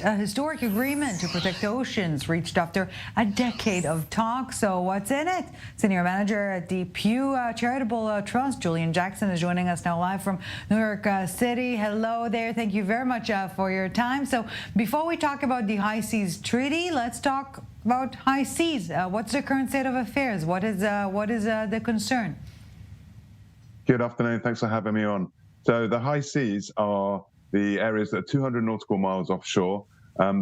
tonight, a historic agreement to protect oceans reached after a decade of talk. So what's in it? Senior manager at the Pew Charitable Trust, Julian Jackson, is joining us now live from New York City. Hello there. Thank you very much for your time. So before we talk about the High Seas Treaty, let's talk about high seas. What's the current state of affairs? What is the concern? Good afternoon. Thanks for having me on. So the high seas are the areas that are 200 nautical miles offshore.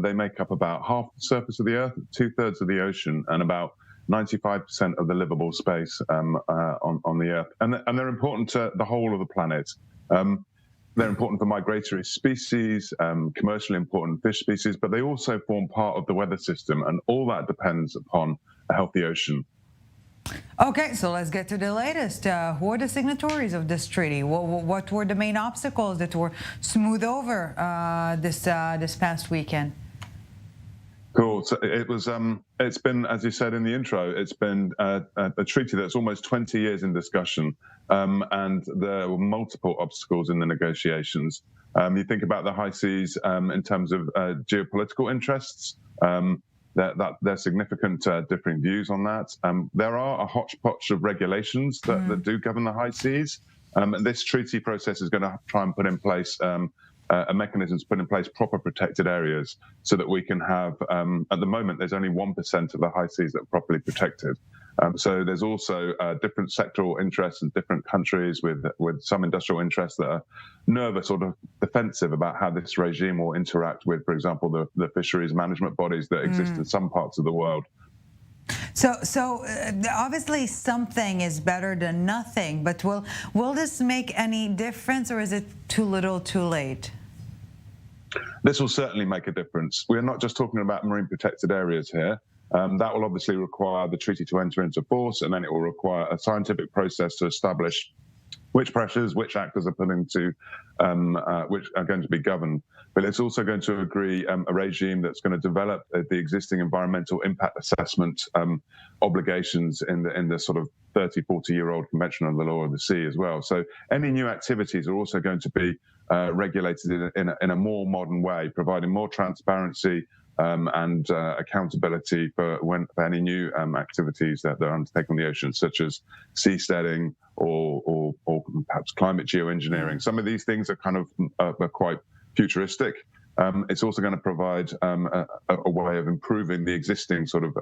They make up about half the surface of the Earth, 2/3 of the ocean, and about 95% of the livable space on the Earth. And they're important to the whole of the planet. They're important for migratory species, commercially important fish species, but they also form part of the weather system, and all that depends upon a healthy ocean. Okay, so let's get to the latest. Who are the signatories of this treaty? What were the main obstacles that were smoothed over this past weekend? Cool. So it's been, as you said in the intro, it's been a treaty that's almost 20 years in discussion, and there were multiple obstacles in the negotiations. You think about the high seas in terms of geopolitical interests. There's significant differing views on that. There are a hodgepodge of regulations that do govern the high seas. This treaty process is going to try and put in place a mechanism to put in place proper protected areas so that we can have, at the moment, there's only 1% of the high seas that are properly protected. So there's also different sectoral interests in different countries with some industrial interests that are nervous or defensive about how this regime will interact with, for example, the fisheries management bodies that exist in some parts of the world. So obviously something is better than nothing, but will this make any difference, or is it too little too late? This will certainly make a difference. We're not just talking about marine protected areas here. That will obviously require the treaty to enter into force, and then it will require a scientific process to establish which pressures, which actors are put into, which are going to be governed. But it's also going to agree a regime that's going to develop the existing environmental impact assessment obligations in the sort of 30, 40-year-old Convention on the Law of the Sea as well. So any new activities are also going to be regulated in a more modern way, providing more transparency and accountability for any new activities that are undertaken on the ocean, such as seasteading or perhaps climate geoengineering. Some of these things are kind of are quite futuristic. It's also going to provide a way of improving the existing sort of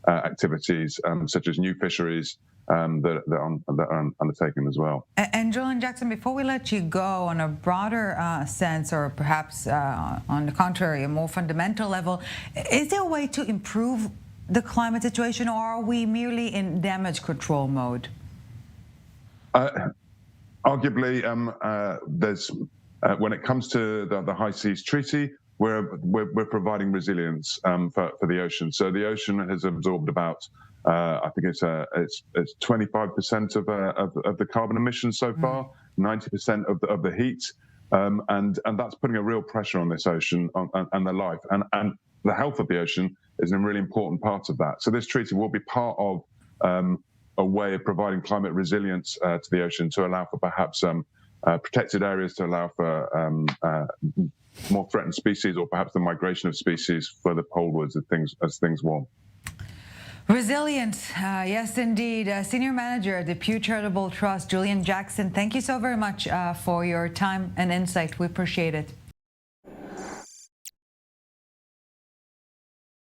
activities, such as new fisheries that are undertaken as well. And Julian Jackson, before we let you go, on a broader sense, or perhaps on the contrary, a more fundamental level, is there a way to improve the climate situation, or are we merely in damage control mode? Arguably, there's when it comes to the High Seas Treaty, we're providing resilience for the ocean. So the ocean has absorbed about I think it's 25% of the carbon emissions so far, 90% of the heat, and that's putting a real pressure on this ocean and the life and the health of the ocean is a really important part of that. So this treaty will be part of a way of providing climate resilience to the ocean to allow for perhaps protected areas, to allow for more threatened species, or perhaps the migration of species further polewards as things warm. Resilience, yes, indeed. Senior Manager at the Pew Charitable Trust, Julian Jackson, thank you so very much for your time and insight. We appreciate it.